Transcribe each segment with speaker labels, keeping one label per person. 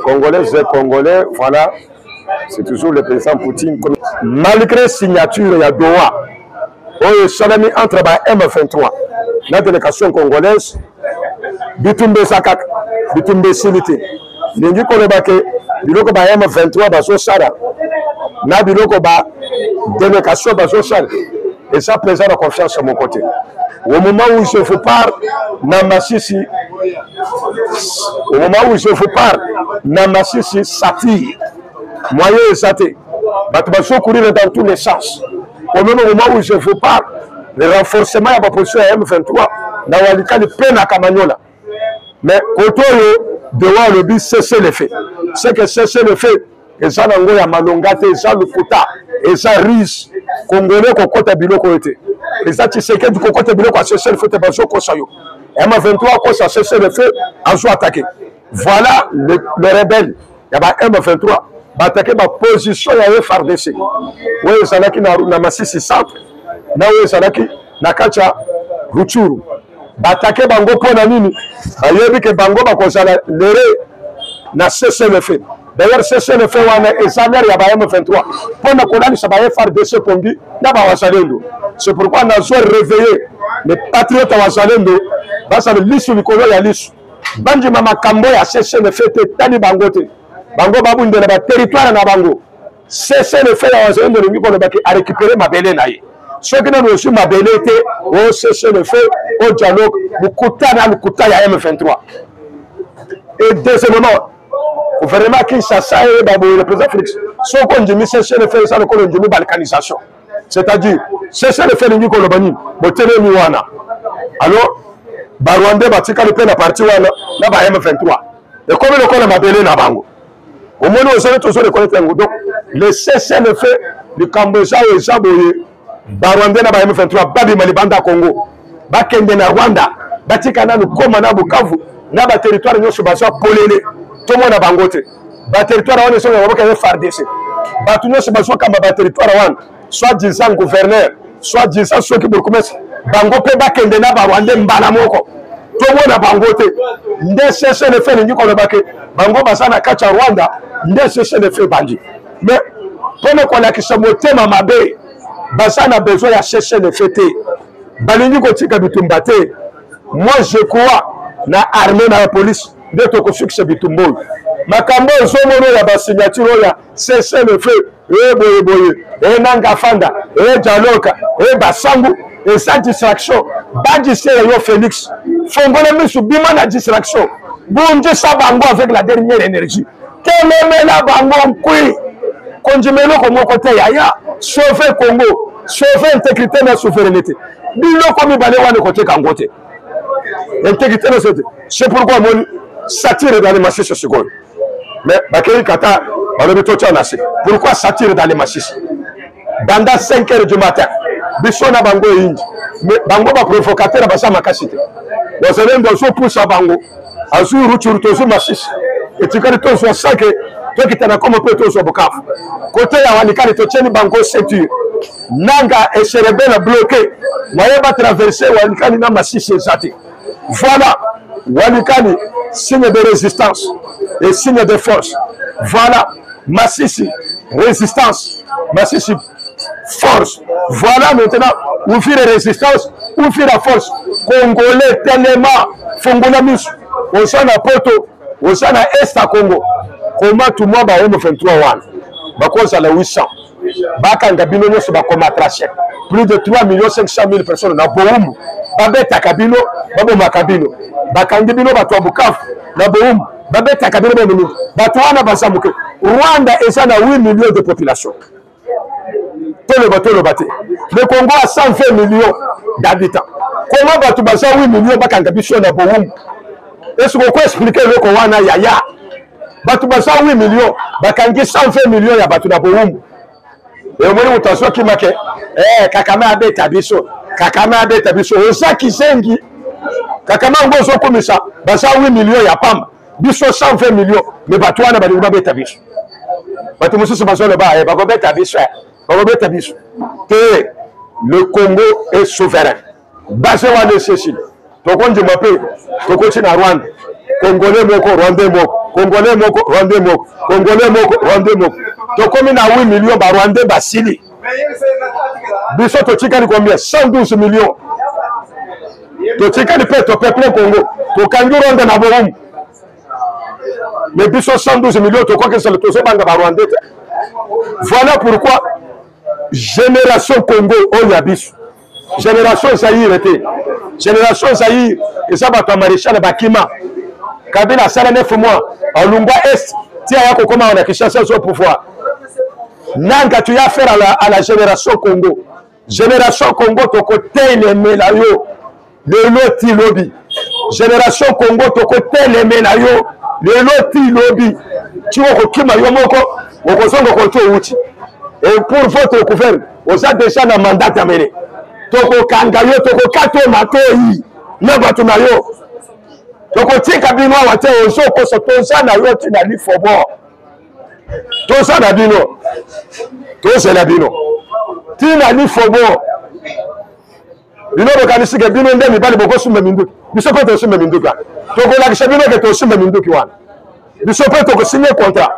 Speaker 1: Congolaises et Congolais, voilà, c'est toujours le président Poutine. Malgré signature il y a Doha, salami entre M23, la délégation congolaise, Bitumbe Sakak, Bitumbe Siliti, Ningi Kolebake, Biloko ba M23 Bazo Sara, na Biloko ba délégation Bazo Sara, et ça présente la confiance sur mon côté. Au moment où il se fait part, Namasisi, au moment où il se fait part, Namasisi s'attire. Moyen et saté. Batbasso courir dans tous les sens. Au même moment où il se fait part, le renforcement de la position à M23, dans le cas de peine à Kamagnola. Mais quand on doit le but cesser les faits. C'est que cesser les faits, et ça n'a pas malongate, et ça le quota, et ça risque. Congolais qu'on compte à Biloko était. Et ça, tu sais que du côté de l'eau, cesser le feu, tu vas au M23, quand ça cesse le feu, en soit attaqué. Voilà le rebelle. Il y a M23, va attaquer ma position à FRDC. Oui, ça n'a qui n'a massif centre. Là où ça n'a qui n'a kacha Ruchuru. Va attaquer Bango pour Namini. Il y a vu que Bango va conserver le n'a cessé le feu. D'ailleurs, cesser le feu, et ça n'a pas M23. Pour qu'on ça va FRDC Pongi, n'a pas Wasalendo. C'est pourquoi nous avons réveillé les patriotes à Wazalendo. Parce que l'issue du Colo, il y a l'issue. Banji Mama Kambo a cessé le fait de Tani Bangote. Bango Baboun de la territoire na Bango. Cessé le fait à Wazalendo a récupéré ma belle naïe. Ceux qui n'ont reçu ma belle était, ont cessé le fait au dialogue. Mukouta na Mukouta ya M23. Et deuxièmement, le gouvernement Kinshasa et le président Félix, ceux qui ont mis cessé le fait, ça le Colo de balkanisation. C'est-à-dire, c'est ça le fait de Nico Lobani, Botele Miwana. Alors, Barwande Batika le peine à partir de M23. Et comme le col m'a belé na bango. Au moins, nous allons tous les connaître. Donc, le cessez le fait du Cambodge et Zaboye, Barwande na M23, Babi Malibanda Congo, Bakende na Rwanda, Batika na Koma na Bukavu, na ba territoire nyosho baza polele, tout le monde a bangote. Ba territoire wana so ya FARDC. Ba nyosho baza kama ba territoire wana. Soit disant gouverneur, soit disant ceux qui me connaissent, Bango Peba Kendena Barwande Mbalamoko. Tout le monde a bangoté. Ndé cessé le fait de Nico Lebake. Bango Basana Kacha Rwanda, ndé cessé le fait Bandi. Mais, pour qu'on a qui se moté Mamabe, Basana a besoin de cesser le fait. Balini Kotika Bitumbate. Moi, je crois, na armée, na la police, de ton succès Bitumbo. Makambo, Zomono, la signature, cesser le feu. Et Nanga Fanda, et Djaloka, et Bassangu, et sa distraction. Badissé et Félix. Fongole Missou, Bima la distraction. Bonjour Sabango avec la dernière énergie. Quel est la bango kui? Conjumelo comme mon côté Yaya, sauver Congo, sauver intégrité de la souveraineté. Bilo comme il va aller côté Kangote. Intégrité de la souveraineté. C'est pourquoi moi, satire dans les massifs sur ce goal. Mais Bakary Kata, on le met au tchanassi. Pourquoi satire dans les massifs? Dans 5 heures du matin, Bissona Bango et Indi. Mais Bango va provocateur à Bassa Makasite. Dans un endroit où pousse à Bango, à Zou Routour, Tozo Massis. Et tu connais ton soit 5 et toi qui t'en as comme un peu ton soit Bokaf. Côté à Wanikani, tu tiens Bango ceinture. Nanga et Cerebelle bloqué. Moyen va traverser Wanikani na Massis et Zati. Voilà. Wanikani, signe de résistance et signe de force. Voilà. Massissi, résistance. Massissi, force. Voilà maintenant, où fait la résistance, où fait la force. Congolais, tellement, Fongonamus, au sein de Porto, au sein de Est à Congo. Comment tout le monde va au 23 ans? Parce qu'il y a 800. Bakangabino, c'est comme tracé. Plus de 3 500 000 personnes dans Boum. Babeta Kabino, Babo Makabino. Bakangabino, Bato Bukav, Naboum. Babeta Kabino, Batouana Basamuke. Rwanda est à 8 millions de population. Tout le bateau le bâti. Le Congo a 120 millions d'habitants. Comment Batou Basa 8 millions Bakangabino na Boum? Est-ce qu'on peut expliquer le Congo Yaya? Batou Basa 8 millions, Bakangi 120 millions ya Batou na Boum. Et au moment où tu as qui marqué, Kakame Abe Tabiso, Kakame Abe Tabiso, Osaki Sengi, Kakame Ngozo comme ça, Basa 8 millions, il y a PAM, Biso 120 millions, mais Batouana Babe Tabiso. Batou Moussou se passe le bas, Babe Tabiso, Babe Tabiso. Le Congo est souverain. Basé à Cécile. Donc on dit m'appelle, tu continues à Rwanda. Congolais moko, Rwandais moko. Congolais moko, Rwandais moko. Congolais moko, Rwandais moko. To comme na 8 millions ba Rwandais basili. Biso to tika ni combien? 112 millions. To tika ni pe to peuple Congo. To kangi Rwanda na borum. Mais biso 112 millions to quoi que c'est le toso banga ba Rwandais. Voilà pourquoi Génération Congo Oyabis. Génération Zaïre était. Génération Zaïre, et ça va maréchal Bakima. Kabila Sala 9 mois. En Lumba Est, tiens, comment on a Kinshasa au pouvoir. Nanga, tu as affaire à la génération Congo. Génération Congo, ton côté, les Mélayo, le Loti Lobby. Génération Congo, ton côté, les Mélayo, le Loti Lobby. Tu vois, Kima Yomoko, au Kosongo Koto Uchi. Et pour votre gouvernement, vous avez déjà un mandat amené. Toko Kangayo, Toko Kato Matoi, Nabatunayo. Toko Tika Bino, Wate, Oso, Kosotosa, Nayo, Tinali, Fobo. Tosa Nabino. Tosa Nabino. Tinali, Fobo. Bino, Kanisi, Bino, Ndemi, Bali, Boko, Summa Mindu. Bisopo, Summa Minduka. Toko Lakishabino, Keto, Summa Mindukiwan. Bisopo, Toko, signé contrat.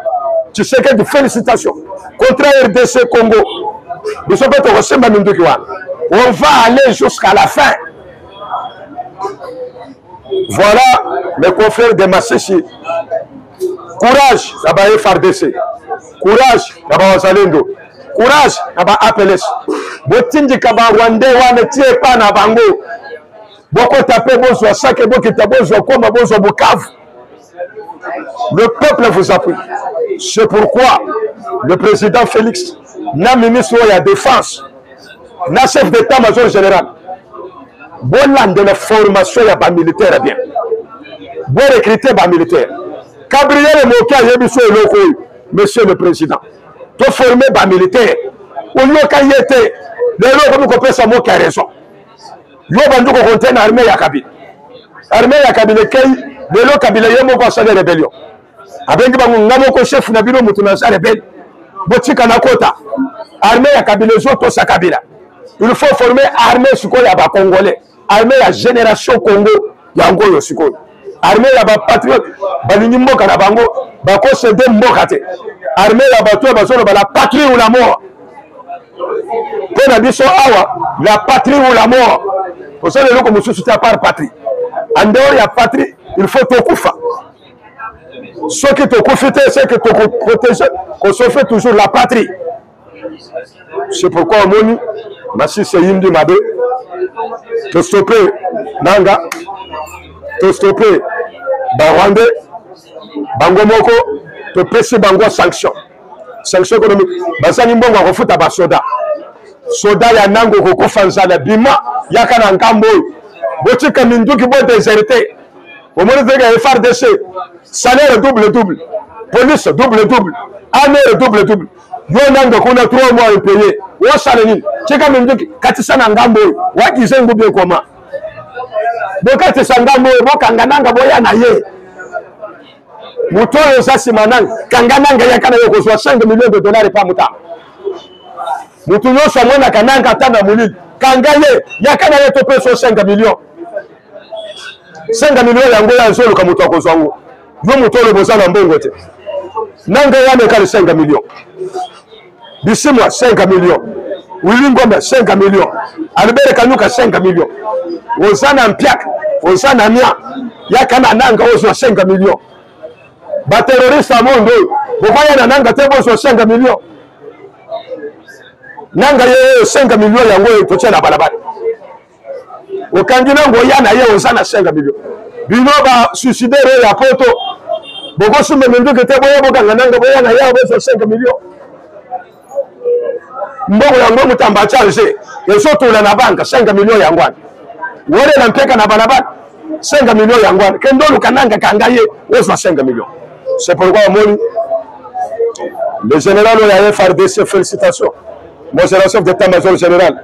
Speaker 1: Tu sais que de félicitations. Contrat RDC Congo. Bisopo, Toko, Summa Mindukiwan. On va aller jusqu'à la fin. Voilà les confrères de Masséchi. Courage, là-bas FARDC. Courage, là-bas Zalendo. Courage, là-bas APLS. Botindi Kaba Rwandais, ne tire pas na bango. Boko tapé, bonsoir, saké, bokita, bonsoir, koma, bonsoir, Bukavu. Le peuple vous appuie. C'est pourquoi le président Félix, n'a ministre de la Défense, na chef d'état-major général, bon land de la formation ya ba militaire bien. Bon recruter ba militaire. Gabriel Moka yebiso eloko, monsieur le président. To former ba militaire. O yo ka yete, le loko ko pesa mo ka raison. Yo bandu ko contenir armée ya Kabila. Armée ya Kabila kay, le loko Kabila yemo ko sa rébellion. Abengi bangu ngamo ko chef na biro mutu na sa rebelle. Botika na kota. Armée ya Kabila zo to sa Kabila. Il faut former armée sukoya ba congolais, armée la génération Congo yango yo sukoya, armée la ba patriote balingi mboka na bango ba ko céder mboka te, armée la ba to ba solo ba la patrie ou la mort. Pour na biso awa la patrie ou la mort. Pour ça le loko mususu ta par patrie. En dehors ya patrie, il faut te kufa. Ce qui te kufite, c'est que te protéger, qu'on se fait toujours la patrie. C'est pourquoi on Massi c'est Yindi Mabé, te stopper Nanga, te stopper Barwande, Bango Moko, te presser Bango sanction. Sanction économique. Basani Mbongo a refoué à soda. Soda ya Nango Koko Fanzala Bima, Yakana Nkambo, Botika Minduki Bo déserté. Au moment de FARDC, salaire double, police double, armée double. Yonando kuna 3 mois impayé. Wa salani. Cheka minduki katisa na ngambo. Wa kizengu bie koma. Boka tisangambo boka ngananga boya na ye. Mutoyo sasi mananga kangananga yakana yoko 5 millions de dollars pa muta. Mutunyo samona kananga tana mulili. Kangaye yakana yeto peso 5 millions. 5 millions yango ya zolo kamuto ko zwangu. Yo mutolo bozana mbongo te. Nanga yame kali 5 millions. D'ici moi 5 millions. Wilingombe 5 millions. Albert Kanuka 5 millions. Ozana Mpiak, Ozana Nia, Yakana Nanga ozo 5 millions. Ba terroriste à monde, Bokaya na Nanga te ozo 5 millions. Nanga ye 5 millions yango to tshela balabala. Okangi nango yana ye ozana 5 millions. Bino ba suicider ya poto. Boko sume menduke te boya bokanga nanga boya na ya ozo 5 millions. Mbongo yango mutamba charge yesotola na banka 5 millions yangwana wole na mpeka na balabala 5 millions yangwana kendo lukananga kangaye ozo 5 millions. C'est pourquoi moni le général ya FARDC félicitations mon chef d'état-major général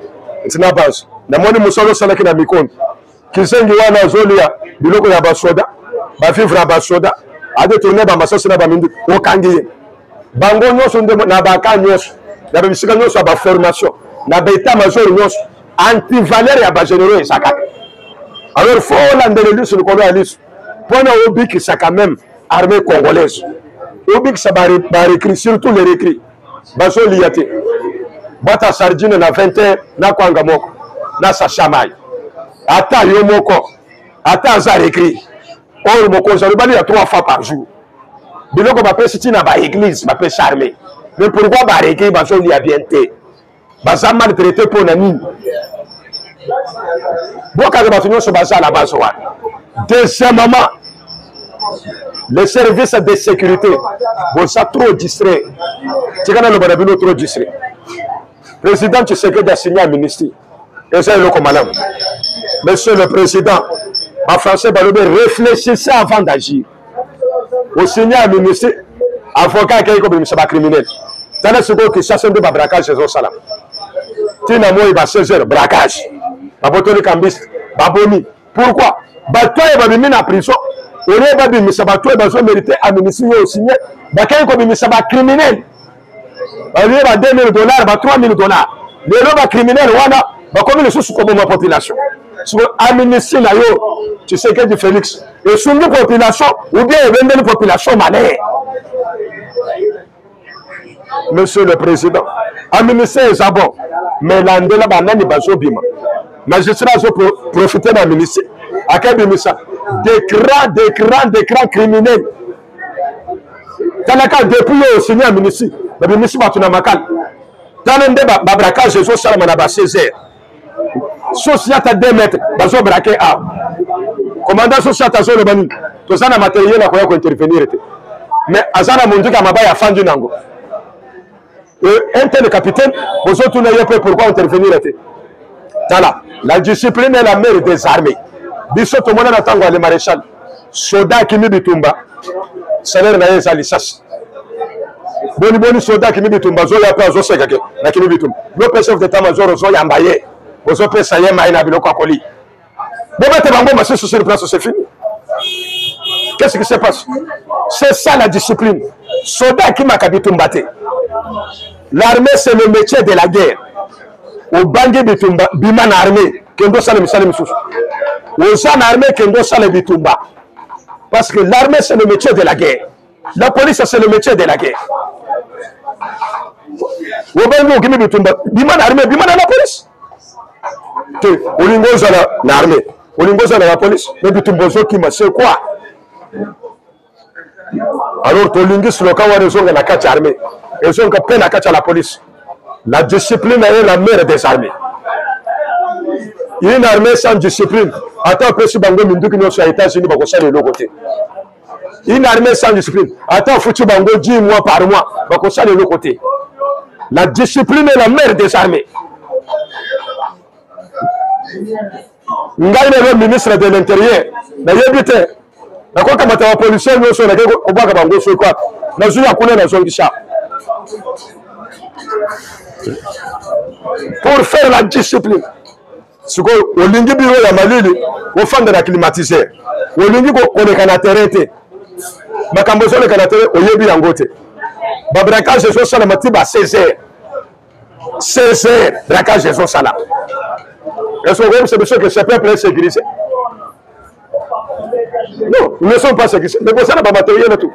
Speaker 1: tina base na moni musolo salaki na mikono kisengi wana zolia biloko ya basoda ba vivre basoda a détourner ba masasi na ba mindu okangiye bango nyoso ndemo na baka nyoso na bisika nyoso ba formation na beta major nyoso anti valeur ya ba généraux esaka alors faut landele lisu ko ya lisu Pendant Obik, c'est quand même armée congolaise. Obik, ça va réécrire, surtout les réécrits. Baso Liate. Bata Sardine na 21, na Kwangamoko, na Sachamay. Ata Yomoko, Ata Zarécrit. Or, mon conseil, il y a 3 fois par jour. Biloko m'appelle si tu n'as pas église, m'appelle charmé. Mais pourquoi Barécrit, Baso Liate? Baza maltraité pour Nani. Deuxièmement, les services de sécurité vont ça trop distrait. Tu connais le barabino trop distrait. Président, tu sais que d'assigner un ministre. Et c'est le commandant. Monsieur le Président, en français, réfléchissez avant d'agir. Au signer un ministre, avocat qui est comme un criminel. T'as le second qui chasse un peu de braquage chez eux. Tina moi il va 16h braquage. Babotoli Kambis, Babomi. Pourquoi? Bato il va venir en prison. On est va dire mais ça bato il va mériter administrer au signer. Bakai comme mais ça va criminel. Il va $2 000, va $3 000. Les lois criminels voilà, va comme les choses comme ma population. Sur administrer là yo, tu sais que du Félix. Et sur une population ou bien vendre une population malais. Monsieur le Président, administrer les abons. Mais l'andela banani bazo bima. Magistrat zo profiter d'un ministre. À quel ministre? D'écran criminel. Tanaka depuis au seigneur ministre. Le ministre batuna makal. Tanende ba braquage zo sala manaba 16h. Sociata 2 mètres bazo braquer a. Commandant sociata zo le bani. To sana matériel à quoi intervenir. Mais azana munduka mabaya fandu nango. Un tel capitaine, vous autres n'ayez pas pourquoi intervenir. La discipline est la mère des armées. Bissot au monde attend le maréchal. Soda qui me bitumba. Salaire n'a pas licence. Boni soda qui me bitumba. Zoya pas zosé kake. Na qui me bitumba. Le chef d'état-major zoya ambaye. Vous autres saye maïna biloko akoli. Bon bah t'es bango ma sur le place c'est fini. Qu'est-ce qui se passe? C'est ça la discipline. Soda qui m'a kabitumbate. L'armée, c'est le métier de la guerre. Au Bangé Bitumba, Biman armée, Kendo Salem Salem Sous. Au San armée, Kendo Salem Bitumba. Parce que l'armée, c'est le métier de la guerre. La police, c'est le métier de la guerre. Au Bangé Bitumba, Biman armée, Biman à la police. Au Lingoz à l'armée, au Lingoz à la police, mais Bitumbozo qui m'a c'est quoi? Alors, tu lingues le cas où ils ont la carte armée. Ils ont peine à la police. La discipline est la mère des armées. Une armée sans discipline. Attends, si Bango Mindu qui nous soit aux États-Unis, va de l'autre côté. Une armée sans discipline. Attends, Foutu Bango 10 mois par mois, va de l'autre côté. La discipline est la mère des armées. Ngaï le ministre de l'Intérieur. N'ayez d'accord, quand la police nous sommes au bas de Bango, c'est quoi? Nous avons connu la zone du chat. Pour faire la discipline, ce qu'on a dit, la Malili, au fond de la climatisée, on a dit qu'on est canateré. Ma cambozo le canateré, au yebi en gote. Braquage de Sala Matiba 16h. 16h, braquage de Sala. Est-ce que c'est monsieur que ce peuple est sécurisé? Non, ils ne sont pas sécurisés. Mais pour ça, on n'a pas matériel et tout.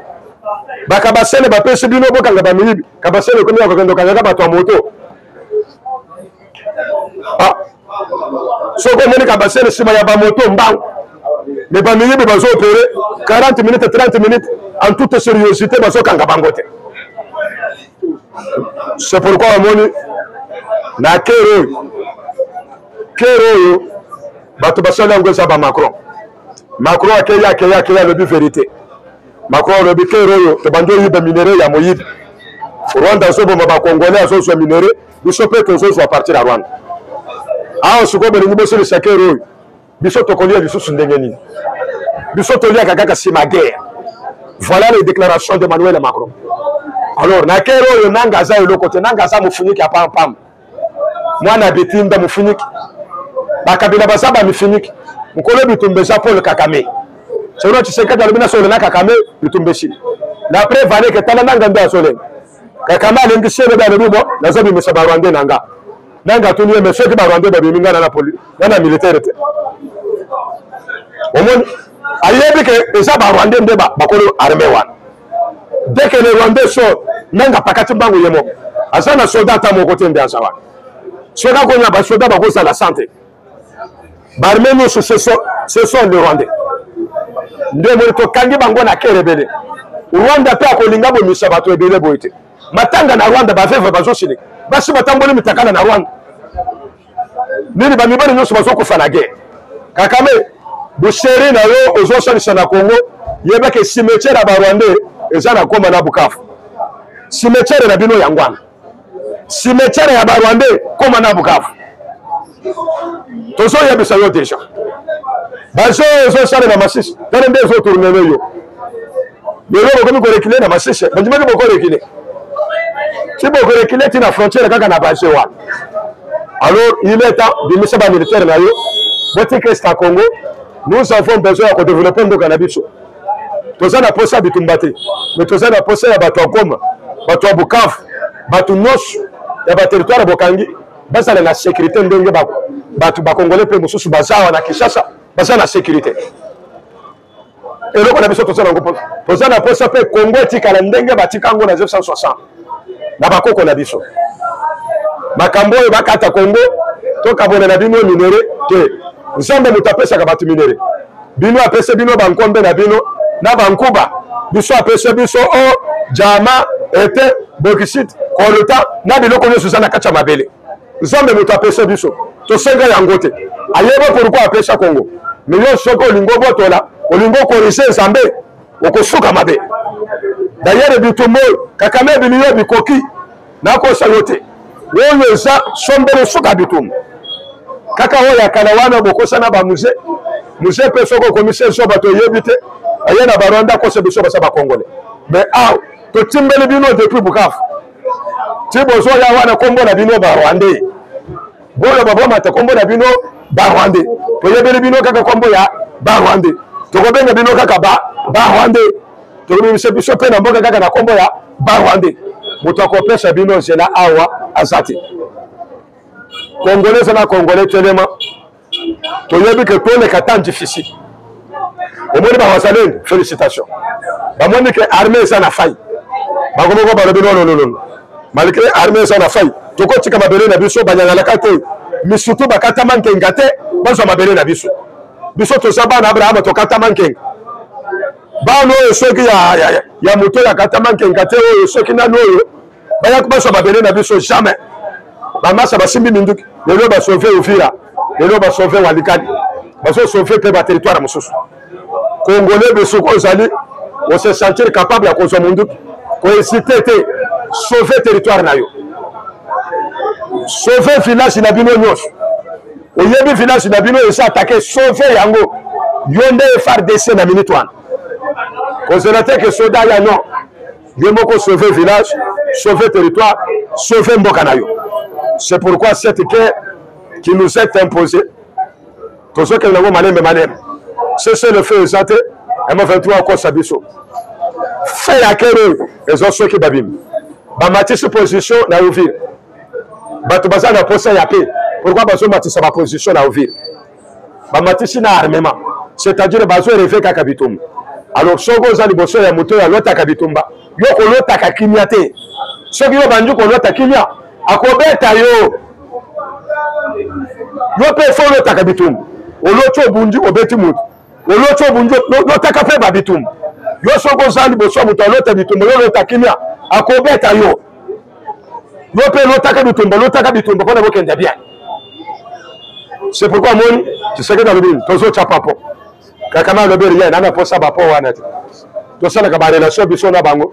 Speaker 1: Bakabasele bapesi bino bokanga bamiyibi kabasele komi akokendo kanga bato moto ah soko moni kabasele sima ya ba moto mbang mais bamiyibi bazo opérer 40 minutes 30 minutes en toute sérieuxité bazo kanga bangote. C'est pourquoi moni na kero bato basala ngoza ba Macron akaya le but vérité. Macron le bikero te bando yiba minéraux ya moyibi. Rwanda sobo maba congolais aso so minéraux, biso pe to so partir à Rwanda. Ah soko be ni boso le sakero. Biso to kolia biso sundengeni. Biso to lia kaka sima guerre. Voilà les déclarations d'Emmanuel Macron. Alors na kero yo nanga za yo côté nanga za mufuniki apam pam. Mwana betinda mufuniki. Bakabila basaba mufuniki. Mukolo bitumbe Paul Kagame. C'est vrai, tu sais que dans le Bénin, on a Kakame, le Tumbeshi. La preuve valait que Talana Ganda Solé. Kakama, l'Indiché, le Bénin, la zone de M. Barwande Nanga. Nanga, tout le monde, M. Barwande, Babinga, dans la police, dans la militaire. Au moins, ayebi ke eza ba Rwandais nde bakolo armée wana. Dès que les Rwandais sort nanga pakati bango yemo azana soldat ta moko te ndia sawa. Soda ko nya ba soldat ba ko sa la santé. Ba armée no ce sont les Rwandais. Ndemo to kangi bango na kerebele. Rwanda pe akolinga bo misabato ebele boite. Matanga na Rwanda ba veve bazo shili. Basi batamboli mitakana na Rwanda. Nini ba mibali nyoso bazo ko fana guerre. Kakame busheri na yo ozo salisa na Congo yeba ke cimetière ba Rwandais ezana koma na Bukavu. Cimetière na bino yangwana. Cimetière ya ba Rwandais koma na Bukavu. Tozo yebisa yo déjà. Bazo ozo sale na Masisi. Tane nde zo tourner yo. Lelo bokomi ko reculer na Masisi. Bandimaki boko reculer. Si boko reculer tina frontière kaka na bazo wa. Alors il est temps de mise ba militaire na yo. Bote Krista Congo, nous avons besoin de développer nos cannabis. Toza na posa bitumbate. Mais toza na posa ya bato Goma, bato Bukavu, bato Nyos, ya ba territoire bokangi. Basa na sécurité ndenge bato ba Congolais pe mususu bazawa na Kinshasa, basa na sécurité. Et loko na biso toza na ngopo. Toza na posa pe Congo etikala ndenge batikango na 1960. Na bakoko na biso. Makambo e bakata Congo to kabona na bino minere te. Nzambe mutapesa ka batu minere. Bino apese bino bankombe na bino na bankuba. Biso apese biso o jama ete bokishit kolota na biloko nyoso sana kacha mabele. Nzambe mutapesa biso. To senga yango te. Ayeba pourquoi apesa Congo. Milio soko lingo botola, olingo korise Nzambe okosuka mabe. D'ailleurs bitumo kakame bilio bikoki na ko sayote. Woyo za sombele suka bitumo. Kaka oya kana wana bokosa na ba musée pe soko commissaire so bato yebite ayena ba Rwanda ko se biso basa ba Congolais mais to timbele bino depuis Bukavu tibo zo ya wana kombo na bino ba Rwandais bolo baba mata kombo na bino ba Rwandais to yebele bino kaka kombo ya ba Rwandais to ko benga bino kaka ba Rwandais to biso pe na mboka kaka na kombo ya ba Rwandais mutakopesha bino zela awa azati Congolais na Congolais tellement to yebi que pour les temps difficiles au moins ba wasalene félicitations ba moni que armée ça na faille ba ko ko ba non malgré armée ça na faille to ko tika mabele na biso banyangala kate misutu bakata manke ngate bazo mabele na biso to saba na Abraham to kata manke ba no soki ya moto ya kata manke ngate o soki na no ba ya ko bazo mabele na biso jamais ba masa basimbi minduki lelo ba sauver Ufira lelo ba sauver Walikadi ba sauver pe ba territoire mususu Congolais beso ko zali on se sentir capable ya kozo munduki ko hésiter te sauver territoire na yo sauver village na bino nyos o yebi village na bino esa attaquer sauver yango yonde FARDC na minute wana ko zelate que soda ya non yemo ko sauver village sauver territoire sauver mboka na yo. C'est pourquoi cette guerre qui nous est imposée, tout ce que nous avons mané, c'est le feu exact, et mon 23 encore Sabiso. Fait la guerre, les autres qui babim. Bamati sur position, na ouvir. Batubaza na posa ya paix. Pourquoi bazo mati sa position na ouvir? Bamati si na armement. C'est-à-dire bazo rêver kakabitum. Alors sogo za liboso ya moto ya lota kabitumba. Yo ko lota kakimiate. Sogi yo banju ko lota kimia. Akobeta yo pe fo lota kabitum olocho bunji obeti mutu olocho bunji lota kape babitum yo soko zali boso mutu lota bitum lota kimia akobeta yo pe lota kabitum pona bokenda bien. C'est pourquoi moi tu sais que dans le bin tozo chapapo kakama le beri yana na posa bapo wana to sala ka ba relation biso na bango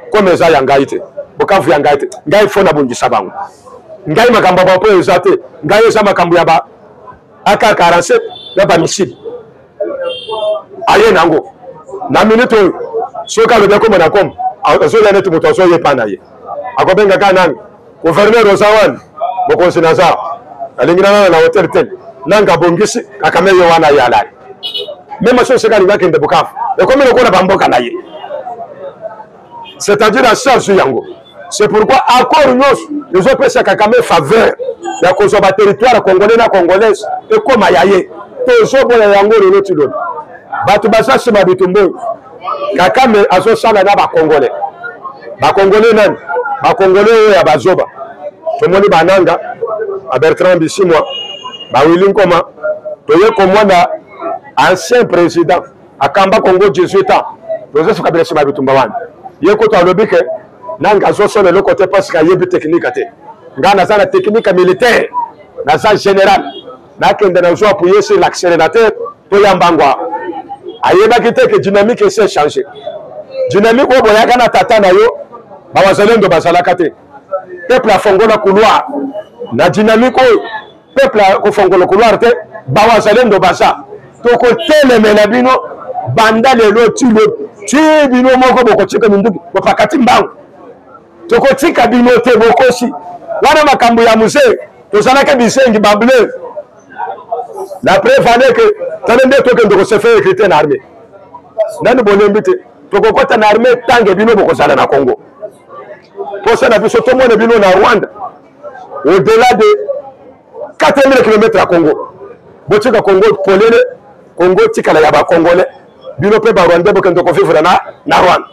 Speaker 1: comme eza yangaite Bukavu ya ngaite ngai fona bungisa bango ngai makamba bapo ezate ngai eza makambo ya ba aka 47 na ba missile aye nango na minute soka le beko mona kom azo ya netu muto azo ye pana ye akobenga kana gouverneur Ozawan boko sinaza alingina na hotel tel nanga bongisi akameyo wana yala même si c'est quand il Bukavu et comme on a bamboka na ye c'est-à-dire la charge yango. C'est pourquoi encore nous autres personnes qui ont faveur ya kozo ba territoire congolais na congolaise et comme ayaye tozo bola yango le lotilo Batu basasi mabitumbo. Kakame azosala na ba Congolais. Ba Congolais nan, ba Congolais ya bazoba. Tomoni bananga, a Bertrand Bisimwa, ba Willy Nkoma, toye komwana ancien président akamba Congo 18 ans. Joseph Kabila sima bitumba wana. Yeko to alobike nanga azosala le côté parce que yebi technique ate. Ngana za la technique militaire, na za général. Na kende na zo appuyer sur l'accélérateur to yambangwa. Ayeba kite que dynamique s'est changé. Dynamique o boyaka na tata na yo, ba wazalendo bazalaka te. Peuple a fongola couloir. Na dynamique o peuple a fongola couloir te, ba wazalendo baza. Toko telemela bino banda lelo ti bino moko boko tika minduki bapakati mbangu. Toko tika bino te bokosi. Wana makambo ya musée, tozalaka bisengi bableu. La preuve est que tanende toke ndoko se fait recruter na armée. Nani bonembite toko kota na armée tange bino boko sala na Congo. Pour ça na biso to mona bino na Rwanda. Au-delà de 4000 km à Congo. Botika Congo polele Congo tikala ya ba Congolais. Bino pe ba Rwanda boko ndoko vivre na Rwanda.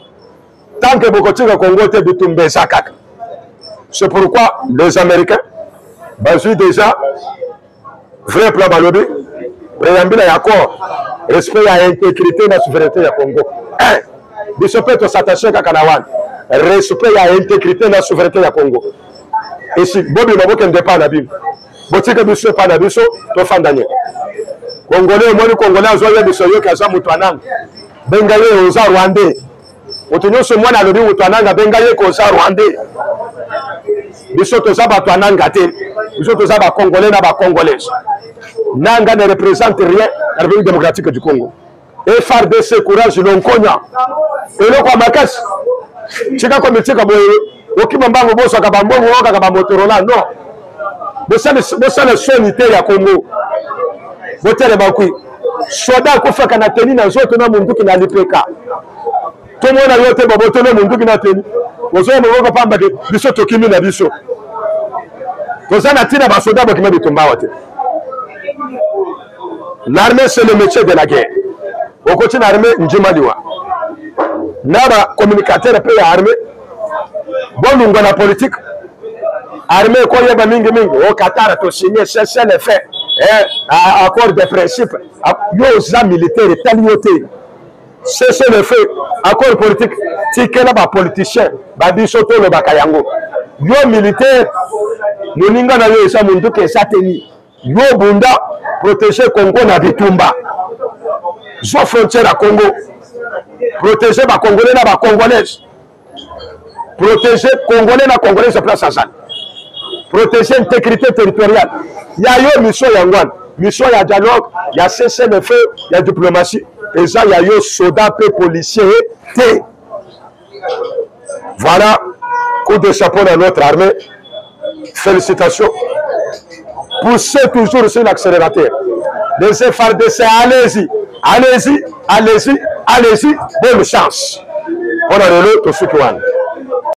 Speaker 1: Tant que boko tika Congo te bitumbe sakaka. C'est pourquoi les Américains basent déjà vrai plan balobi préambule ya accord respect à intégrité na souveraineté ya Congo. Biso pe to s'attacher kaka na wana. Respect à intégrité na souveraineté ya Congo. Et si bobi maboke ndepa na bim. Botika biso pa na biso to fandanye. Congolais moni Congolais azoya biso yo kaza mutu ananga. Benga ye oza Rwandais. Otunyo so mwana alobi mutu ananga benga ye ko oza Rwandais. Biso toza bato ananga te. Biso toza ba Congolais na ba Congolaises. Nanga ne représente rien la République démocratique du Congo. FARDC courage l'onkonya. Et le kwa makasi. Chika komitika boye. Okima mbango boso akabambongo oka kabamotorola non. Bosana sonité ya Congo. Botere bakui. Soda kufaka na teni na zoto na munduki na lipeka. Tomona yote baboto na munduki na teni. Bozo mo pamba ke biso tokimi na biso. Tozana tina ba soda bakima bitumba wate. L'armée c'est le métier de la guerre. Au côté de l'armée njimaliwa. Naba communicateur pe ya armée. Bon ngwa na politique. Armée ko yeba mingi au Qatar to signer c'est le fait. Accord de principe. Yo za militaire talioté. C'est le fait. Accord politique. Tikela ba politicien ba biso to le bakayango. Yo militaire moninga na yo esa mundu ke sateni. Yo bunda protéger Congo na bitumba. Zo frontière à Congo. Protéger ba Congolais na ba Congolaises. Protéger Congolais na Congolais place à ça. Protéger l'intégrité territoriale. Il y a yo mission yangwan, mission ya dialogue, il y a cessez-le-feu, il y a diplomatie. Et ça il y a yo soldats peu policiers té. Voilà coup de chapeau à notre armée. Félicitations. Poussez toujours sur l'accélérateur. Les FARDC, allez-y, allez-y, allez-y, allez-y, bonne chance. On a le lot, tout ce qui